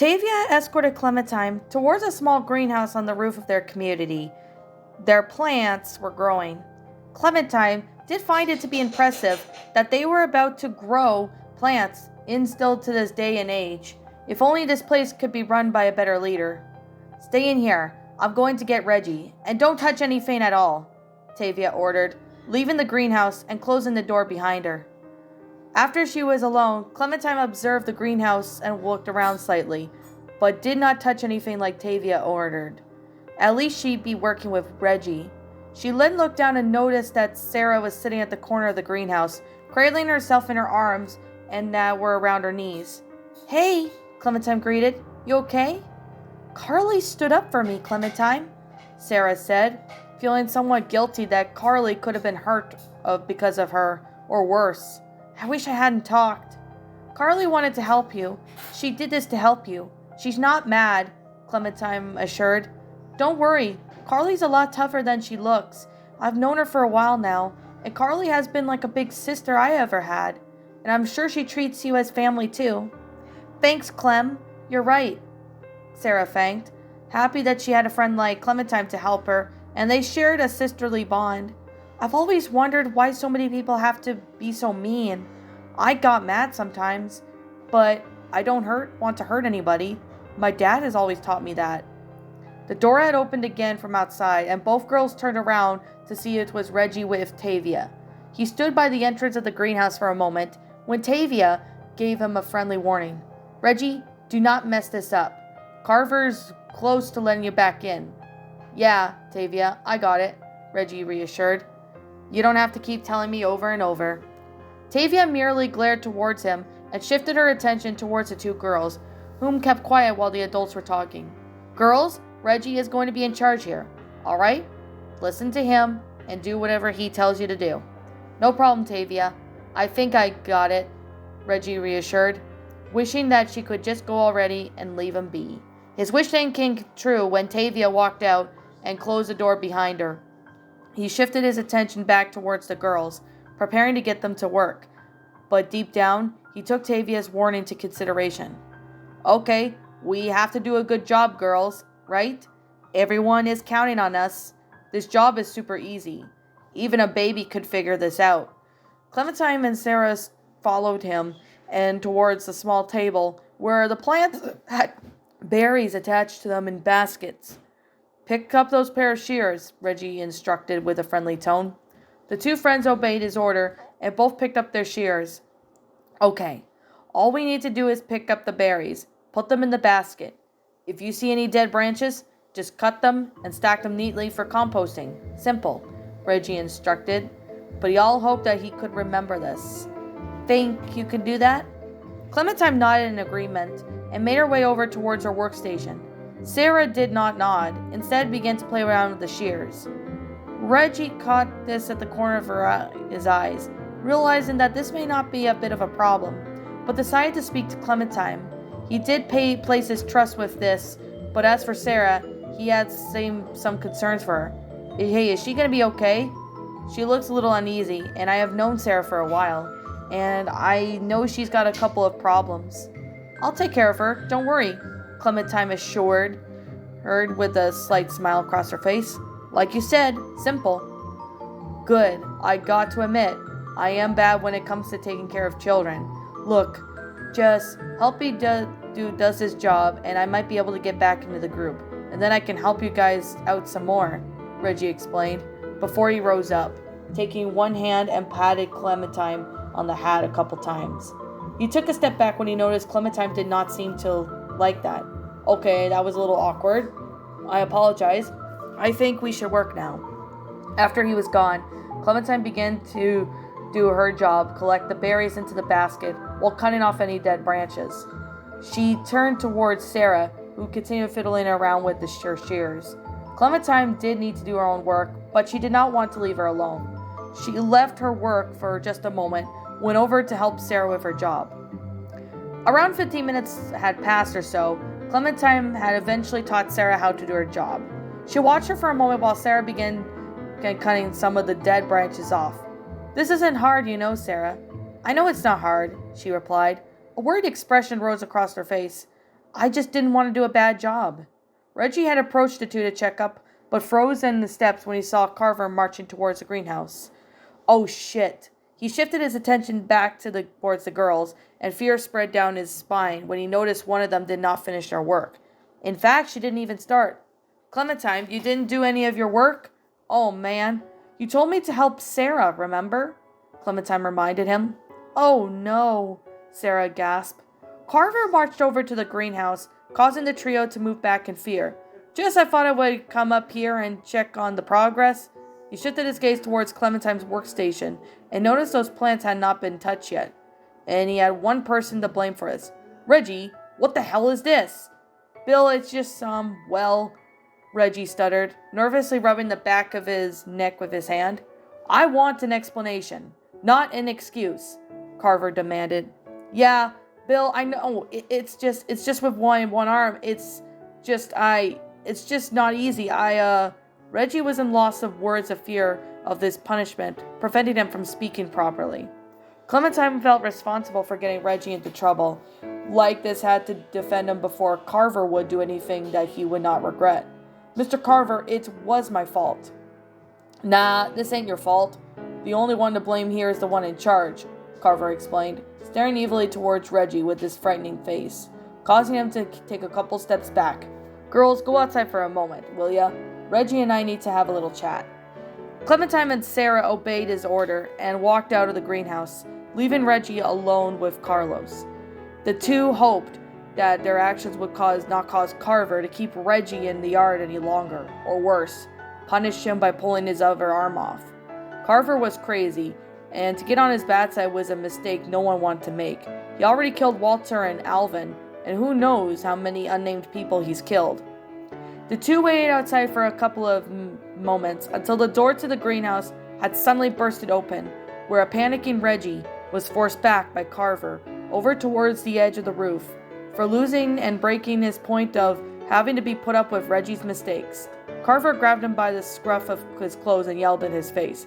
Tavia escorted Clementine towards a small greenhouse on the roof of their community. Their plants were growing. Clementine did find it to be impressive that they were about to grow plants in still to this day and age. If only this place could be run by a better leader. Stay in here. I'm going to get Reggie, and don't touch anything at all, Tavia ordered, leaving the greenhouse and closing the door behind her. After she was alone, Clementine observed the greenhouse and looked around slightly, but did not touch anything like Tavia ordered. At least she'd be working with Reggie. She then looked down and noticed that Sarah was sitting at the corner of the greenhouse, cradling herself in her arms and that were around her knees. Hey, Clementine greeted. You okay? Carly stood up for me, Clementine, Sarah said, feeling somewhat guilty that Carly could have been hurt because of her, or worse. I wish I hadn't talked. Carly wanted to help you. She did this to help you. She's not mad, Clementine assured. Don't worry, Carly's a lot tougher than she looks. I've known her for a while now, and Carly has been like a big sister I ever had. And I'm sure she treats you as family too. Thanks, Clem. You're right, Sarah thanked, happy that she had a friend like Clementine to help her, and they shared a sisterly bond. I've always wondered why so many people have to be so mean. I got mad sometimes, but I don't want to hurt anybody. My dad has always taught me that. The door had opened again from outside, and both girls turned around to see it was Reggie with Tavia. He stood by the entrance of the greenhouse for a moment, when Tavia gave him a friendly warning. Reggie, do not mess this up. Carver's close to letting you back in. Yeah, Tavia, I got it, Reggie reassured. You don't have to keep telling me over and over. Tavia merely glared towards him and shifted her attention towards the two girls, whom kept quiet while the adults were talking. Girls, Reggie is going to be in charge here, all right? Listen to him and do whatever he tells you to do. No problem, Tavia. I think I got it, Reggie reassured, wishing that she could just go already and leave him be. His wish then came true when Tavia walked out and closed the door behind her. He shifted his attention back towards the girls, preparing to get them to work. But deep down, he took Tavia's warning into consideration. Okay, we have to do a good job, girls, right? Everyone is counting on us. This job is super easy. Even a baby could figure this out. Clementine and Sarah followed him and towards the small table where the plants had berries attached to them in baskets. Pick up those pair of shears, Reggie instructed with a friendly tone. The two friends obeyed his order and both picked up their shears. Okay, all we need to do is pick up the berries, put them in the basket. If you see any dead branches, just cut them and stack them neatly for composting. Simple, Reggie instructed, but he all hoped that he could remember this. Think you can do that? Clementine nodded in agreement and made her way over towards her workstation. Sarah did not nod, instead began to play around with the shears. Reggie caught this at the corner of his eyes, realizing that this may not be a bit of a problem, but decided to speak to Clementine. He did place his trust with this, but as for Sarah, he had some concerns for her. Hey, is she going to be okay? She looks a little uneasy, and I have known Sarah for a while, and I know she's got a couple of problems. I'll take care of her, don't worry, Clementine assured her with a slight smile across her face. Like you said, simple. Good. I got to admit, I am bad when it comes to taking care of children. Look, just help me does his job, and I might be able to get back into the group. And then I can help you guys out some more, Reggie explained, before he rose up, taking one hand and patted Clementine on the hat a couple times. He took a step back when he noticed Clementine did not seem to like that. Okay, that was a little awkward. I apologize. I think we should work now. After he was gone, Clementine began to do her job, collect the berries into the basket while cutting off any dead branches. She turned towards Sarah, who continued fiddling around with the shears. Clementine did need to do her own work, but she did not want to leave her alone. She left her work for just a moment, went over to help Sarah with her job. Around 15 minutes had passed or so. Clementine had eventually taught Sarah how to do her job. She watched her for a moment while Sarah began cutting some of the dead branches off. This isn't hard, you know, Sarah. I know it's not hard, she replied. A worried expression rose across her face. I just didn't want to do a bad job. Reggie had approached the two to check up, but froze in the steps when he saw Carver marching towards the greenhouse. Oh shit. He shifted his attention back towards the girls, and fear spread down his spine when he noticed one of them did not finish their work. In fact, she didn't even start. Clementine, you didn't do any of your work? Oh man. You told me to help Sarah, remember? Clementine reminded him. Oh no, Sarah gasped. Carver marched over to the greenhouse, causing the trio to move back in fear. Just I thought I would come up here and check on the progress. He shifted his gaze towards Clementine's workstation and noticed those plants had not been touched yet. And he had one person to blame for this. Reggie, what the hell is this? Bill, it's just Reggie stuttered, nervously rubbing the back of his neck with his hand. I want an explanation, not an excuse, Carver demanded. Yeah, Bill, I know, it's just with one arm. It's just not easy. Reggie was in loss of words of fear of this punishment, preventing him from speaking properly. Clementine felt responsible for getting Reggie into trouble. Like this had to defend him before Carver would do anything that he would not regret. Mr. Carver, it was my fault. Nah, this ain't your fault. The only one to blame here is the one in charge, Carver explained, staring evilly towards Reggie with his frightening face, causing him to take a couple steps back. Girls, go outside for a moment, will ya? Reggie and I need to have a little chat. Clementine and Sarah obeyed his order and walked out of the greenhouse, leaving Reggie alone with Carlos. The two hoped that their actions would not cause Carver to keep Reggie in the yard any longer, or worse, punish him by pulling his other arm off. Carver was crazy, and to get on his bad side was a mistake no one wanted to make. He already killed Walter and Alvin, and who knows how many unnamed people he's killed. The two waited outside for a couple of moments until the door to the greenhouse had suddenly bursted open, where a panicking Reggie was forced back by Carver over towards the edge of the roof, for losing and breaking his point of having to be put up with Reggie's mistakes. Carver grabbed him by the scruff of his clothes and yelled in his face,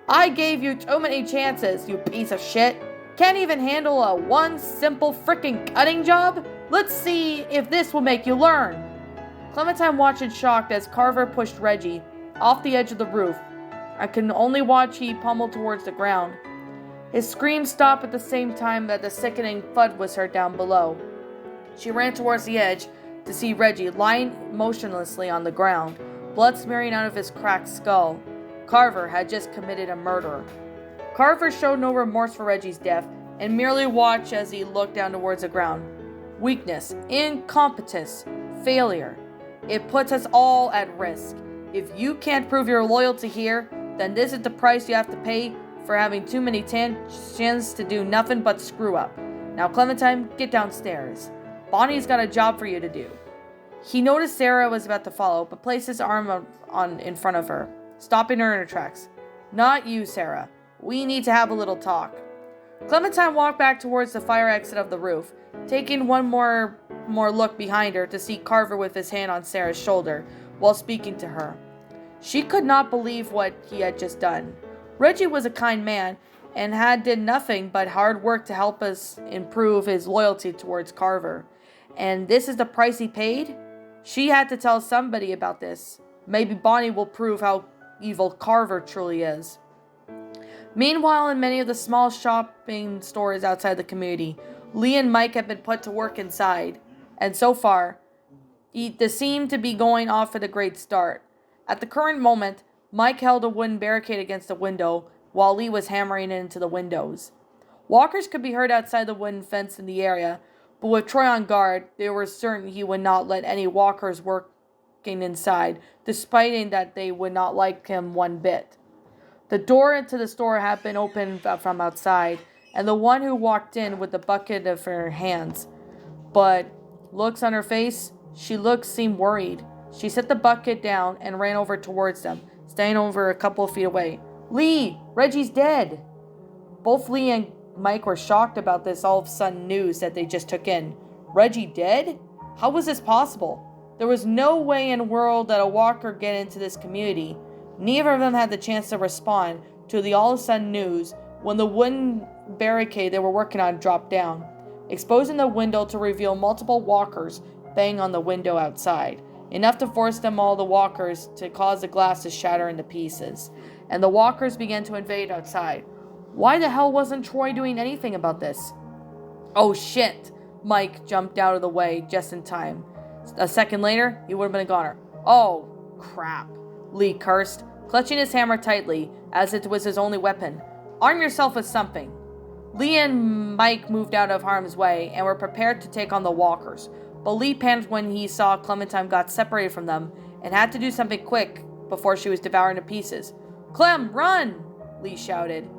I gave you too many chances, you piece of shit. Can't even handle a one simple frickin' cutting job? Let's see if this will make you learn. Clementine watched in shock as Carver pushed Reggie off the edge of the roof. I could only watch he pummeled towards the ground. His scream stopped at the same time that the sickening thud was heard down below. She ran towards the edge to see Reggie lying motionlessly on the ground, blood smearing out of his cracked skull. Carver had just committed a murder. Carver showed no remorse for Reggie's death and merely watched as he looked down towards the ground. Weakness, incompetence, failure. It puts us all at risk. If you can't prove your loyalty here, then this is the price you have to pay for having too many chins to do nothing but screw up. Now, Clementine, get downstairs. Bonnie's got a job for you to do. He noticed Sarah was about to follow, but placed his arm in front of her, stopping her in her tracks. Not you, Sarah. We need to have a little talk. Clementine walked back towards the fire exit of the roof, taking one more look behind her to see Carver with his hand on Sarah's shoulder while speaking to her. She could not believe what he had just done. Reggie was a kind man and had did nothing but hard work to help us improve his loyalty towards Carver. And this is the price he paid? She had to tell somebody about this. Maybe Bonnie will prove how evil Carver truly is. Meanwhile, in many of the small shopping stores outside the community, Lee and Mike had been put to work inside. And so far, this seemed to be going off at a great start. At the current moment, Mike held a wooden barricade against the window, while Lee was hammering into the windows. Walkers could be heard outside the wooden fence in the area, but with Troy on guard, they were certain he would not let any walkers working inside, despite that they would not like him one bit. The door into the store had been opened from outside, and the one who walked in with the bucket in her hands. But looks on her face, seemed worried. She set the bucket down and ran over towards them, staying over a couple of feet away. Lee, Reggie's dead. Both Lee and Mike were shocked about this all-of-a-sudden news that they just took in. Reggie dead? How was this possible? There was no way in the world that a walker get into this community. Neither of them had the chance to respond to the all-of-a-sudden news when the wooden barricade they were working on dropped down. exposing the window to reveal multiple walkers banging on the window outside, enough to force all the walkers to cause the glass to shatter into pieces, and the walkers began to invade outside. Why the hell wasn't Troy doing anything about this? Oh shit! Mike jumped out of the way just in time. A second later, he would have been a goner. Oh, crap, Lee cursed, clutching his hammer tightly, as it was his only weapon. Arm yourself with something. Lee and Mike moved out of harm's way and were prepared to take on the walkers, but Lee panicked when he saw Clementine got separated from them and had to do something quick before she was devoured to pieces. Clem, run! Lee shouted.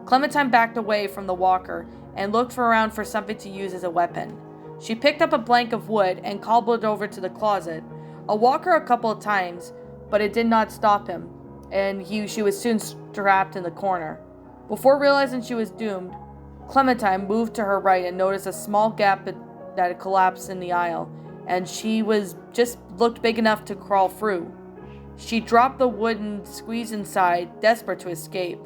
Clementine backed away from the walker and looked around for something to use as a weapon. She picked up a plank of wood and cobbled over to the closet. A walker a couple of times, but it did not stop him, and she was soon trapped in the corner. Before realizing she was doomed, Clementine moved to her right and noticed a small gap that had collapsed in the aisle, and she was just looked big enough to crawl through. She dropped the wood and squeezed inside, desperate to escape.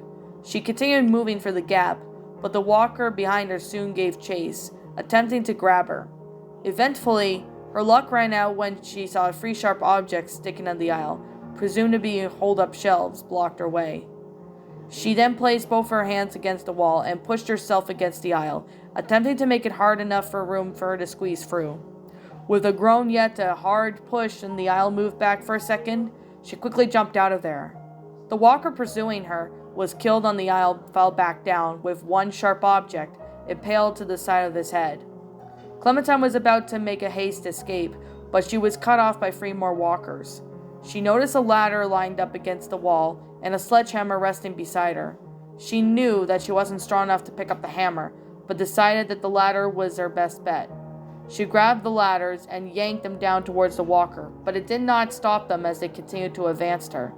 She continued moving for the gap, but the walker behind her soon gave chase, attempting to grab her. Eventually, her luck ran out when she saw three sharp objects sticking on the aisle, presumed to be hold-up shelves, blocked her way. She then placed both her hands against the wall and pushed herself against the aisle, attempting to make it hard enough for room for her to squeeze through. With a groan yet a hard push and the aisle moved back for a second, she quickly jumped out of there. The walker pursuing her was killed on the aisle, fell back down, with one sharp object impaled to the side of his head. Clementine was about to make a haste escape, but she was cut off by three more walkers. She noticed a ladder lined up against the wall and a sledgehammer resting beside her. She knew that she wasn't strong enough to pick up the hammer, but decided that the ladder was her best bet. She grabbed the ladders and yanked them down towards the walker, but it did not stop them as they continued to advance her.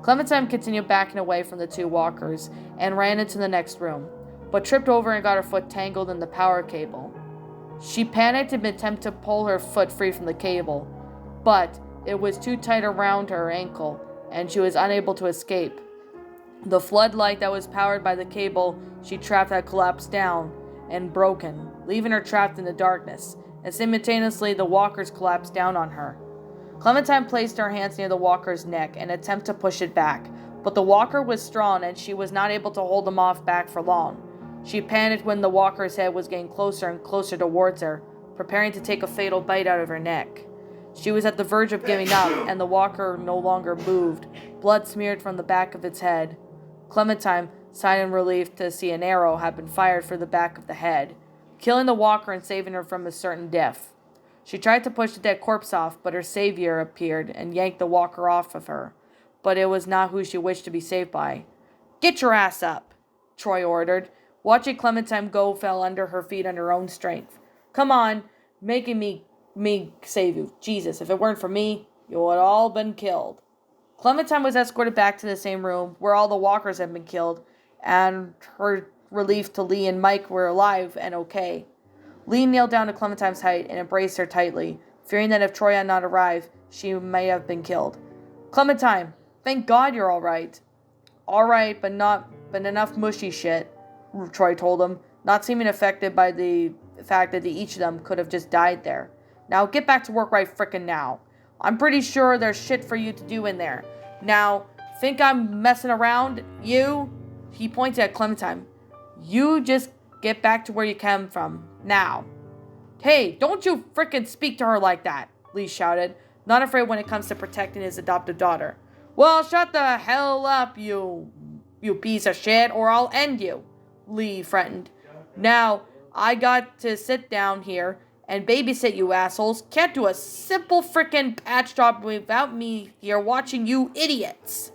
Clementine continued backing away from the two walkers and ran into the next room, but tripped over and got her foot tangled in the power cable. She panicked and attempted to pull her foot free from the cable, but it was too tight around her ankle, and she was unable to escape. The floodlight that was powered by the cable she trapped had collapsed down and broken, leaving her trapped in the darkness, and simultaneously the walkers collapsed down on her. Clementine placed her hands near the walker's neck and attempted to push it back, but the walker was strong and she was not able to hold him off back for long. She panicked when the walker's head was getting closer and closer towards her, preparing to take a fatal bite out of her neck. She was at the verge of giving up, and the walker no longer moved, blood smeared from the back of its head. Clementine sighed in relief to see an arrow had been fired for the back of the head, killing the walker and saving her from a certain death. She tried to push the dead corpse off, but her savior appeared and yanked the walker off of her. But it was not who she wished to be saved by. "Get your ass up," Troy ordered. Watching Clementine go fell under her feet on her own strength. "Come on, making me save you. Jesus, if it weren't for me, you would all been killed." Clementine was escorted back to the same room where all the walkers had been killed, and her relief to Lee and Mike were alive and okay. Lee kneeled down to Clementine's height and embraced her tightly, fearing that if Troy had not arrived, she may have been killed. "Clementine, thank God you're all right." "All right, but enough mushy shit," Troy told him, not seeming affected by the fact that each of them could have just died there. "Now get back to work right frickin' now. I'm pretty sure there's shit for you to do in there. Now, think I'm messing around? You?" He pointed at Clementine. "You just get back to where you came from. Now." "Hey, don't you frickin' speak to her like that," Lee shouted, not afraid when it comes to protecting his adopted daughter. "Well, shut the hell up, you piece of shit, or I'll end you," Lee threatened. "Now, I got to sit down here and babysit you assholes. Can't do a simple frickin' patch job without me here watching you idiots."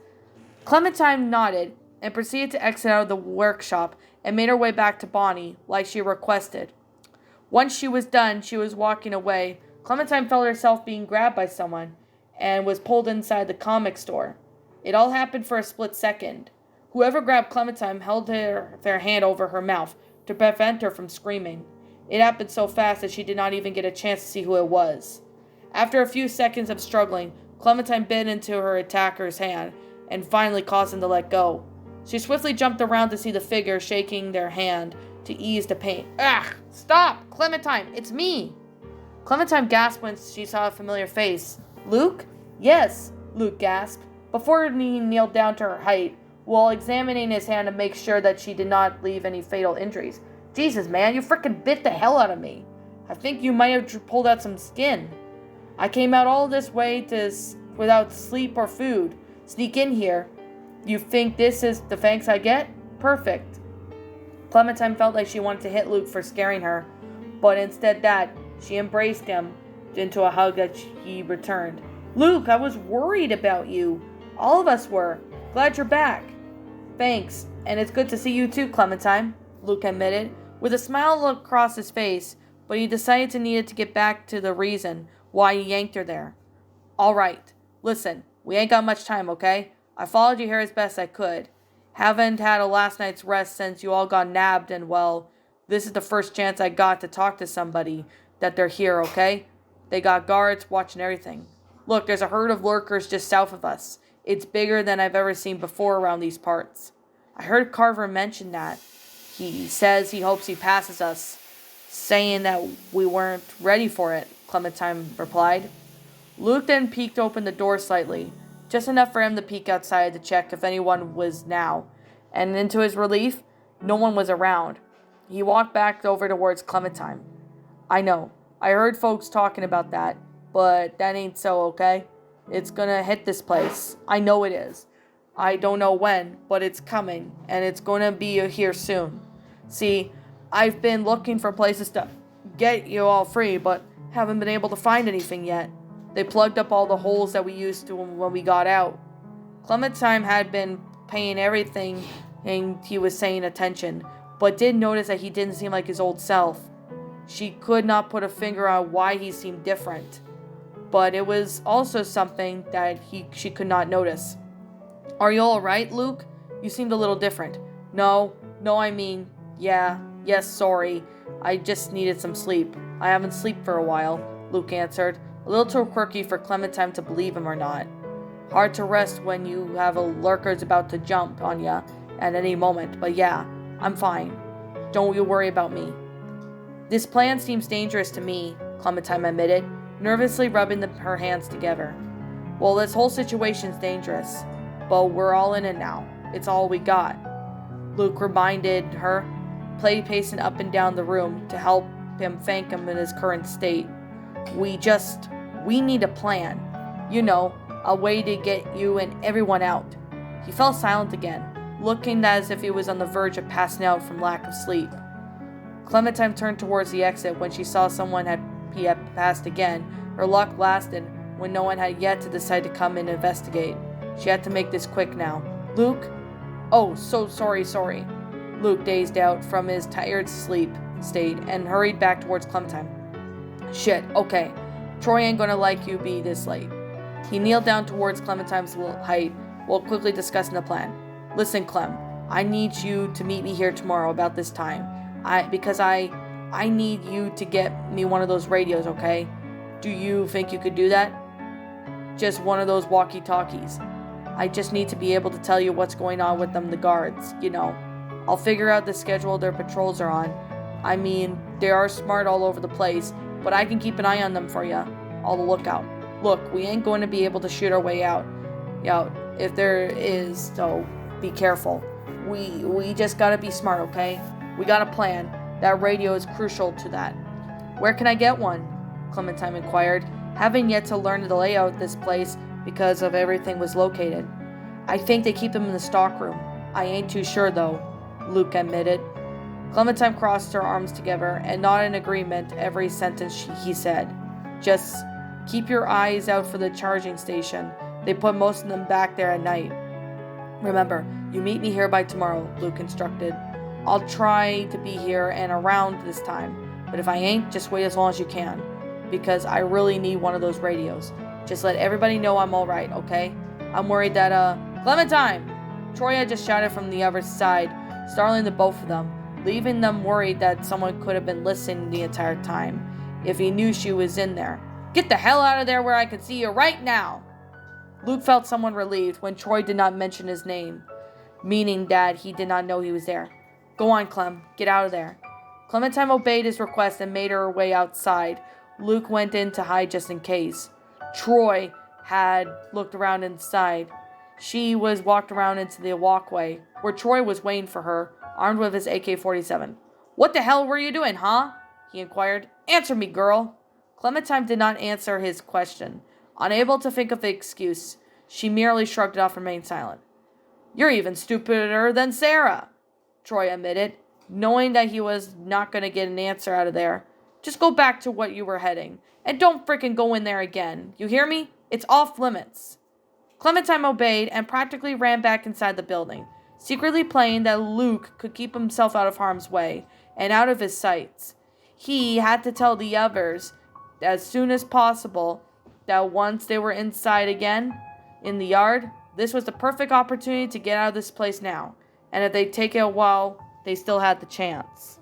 Clementine nodded and proceeded to exit out of the workshop and made her way back to Bonnie, like she requested. Once she was done, she was walking away. Clementine felt herself being grabbed by someone and was pulled inside the comic store. It all happened for a split second. Whoever grabbed Clementine held their hand over her mouth to prevent her from screaming. It happened so fast that she did not even get a chance to see who it was. After a few seconds of struggling, Clementine bit into her attacker's hand and finally caused him to let go. She swiftly jumped around to see the figure shaking their hand, to ease the pain. Ugh! Stop! Clementine, it's me! Clementine gasped when she saw a familiar face. Luke? Yes, Luke gasped, before he kneeled down to her height, while examining his hand to make sure that she did not leave any fatal injuries. Jesus, man, you frickin' bit the hell out of me. I think you might have pulled out some skin. I came out all this way without sleep or food. Sneak in here. You think this is the thanks I get? Perfect. Clementine felt like she wanted to hit Luke for scaring her, but instead she embraced him into a hug that he returned. Luke, I was worried about you. All of us were. Glad you're back. Thanks, and it's good to see you too, Clementine, Luke admitted, with a smile across his face, but he decided to needed to get back to the reason why he yanked her there. All right, listen, we ain't got much time, okay? I followed you here as best I could. Haven't had a last night's rest since you all got nabbed, and well, this is the first chance I got to talk to somebody that they're here, okay? They got guards watching everything. Look, there's a herd of lurkers just south of us. It's bigger than I've ever seen before around these parts. I heard Carver mention that. He says he hopes he passes us, saying that we weren't ready for it, Clementine replied. Luke then peeked open the door slightly, just enough for him to peek outside to check if anyone was now, and to his relief, no one was around. He walked back over towards Clementine. I know, I heard folks talking about that, but that ain't so, okay? It's gonna hit this place. I know it is. I don't know when, but it's coming, and it's gonna be here soon. See, I've been looking for places to get you all free, but haven't been able to find anything yet. They plugged up all the holes that we used to when we got out. Clementine had been paying everything and he was saying attention, but did notice that he didn't seem like his old self. She could not put a finger on why he seemed different, but it was also something that she could not notice. Are you all right, Luke? You seemed a little different. No, I mean, yes, sorry. I just needed some sleep. I haven't slept for a while, Luke answered, a little too quirky for Clementine to believe him or not. Hard to rest when you have a lurkers about to jump on ya at any moment, but yeah, I'm fine. Don't you worry about me. This plan seems dangerous to me, Clementine admitted, nervously rubbing her hands together. Well, this whole situation's dangerous, but we're all in it now. It's all we got. Luke reminded her, pacing up and down the room to help him thank him in his current state. We need a plan. You know, a way to get you and everyone out. He fell silent again, looking as if he was on the verge of passing out from lack of sleep. Clementine turned towards the exit when she saw he had passed again. Her luck lasted when no one had yet to decide to come and investigate. She had to make this quick now. Luke? Oh, so sorry. Luke dazed out from his tired sleep state and hurried back towards Clementine. Shit, okay. Troy ain't gonna like you be this late. He kneeled down towards Clementine's height while quickly discussing the plan. Listen, Clem, I need you to meet me here tomorrow about this time. Because I need you to get me one of those radios, okay? Do you think you could do that? Just one of those walkie-talkies. I just need to be able to tell you what's going on with the guards, you know. I'll figure out the schedule their patrols are on. I mean, they are smart all over the place, but I can keep an eye on them for you. On the lookout. Look, we ain't going to be able to shoot our way out if there is, so be careful. We just gotta be smart, okay? We got a plan. That radio is crucial to that. Where can I get one? Clementine inquired, having yet to learn the layout of this place because of everything was located. I think they keep them in the stockroom. I ain't too sure though, Luke admitted. Clementine crossed her arms together and nodded in agreement every sentence he said. Just keep your eyes out for the charging station. They put most of them back there at night. Remember, you meet me here by tomorrow, Luke instructed. I'll try to be here and around this time, but if I ain't, just wait as long as you can, because I really need one of those radios. Just let everybody know I'm alright, okay? I'm worried that, Clementine! Troy had just shouted from the other side, startling the both of them, leaving them worried that someone could have been listening the entire time, if he knew she was in there. Get the hell out of there where I can see you right now! Luke felt somewhat relieved when Troy did not mention his name, meaning that he did not know he was there. Go on, Clem. Get out of there. Clementine obeyed his request and made her way outside. Luke went in to hide just in case. Troy had looked around inside. She was walked around into the walkway, where Troy was waiting for her, armed with his AK-47. "What the hell were you doing, huh?" he inquired. "Answer me, girl." Clementine did not answer his question. Unable to think of the excuse, she merely shrugged it off and remained silent. "You're even stupider than Sarah," Troy admitted, knowing that he was not going to get an answer out of there. "Just go back to what you were heading, and don't frickin' go in there again. You hear me? It's off limits." Clementine obeyed and practically ran back inside the building, secretly praying that Luke could keep himself out of harm's way and out of his sights. He had to tell the others as soon as possible that once they were inside again in the yard, this was the perfect opportunity to get out of this place now, and if they take it a while, they still had the chance.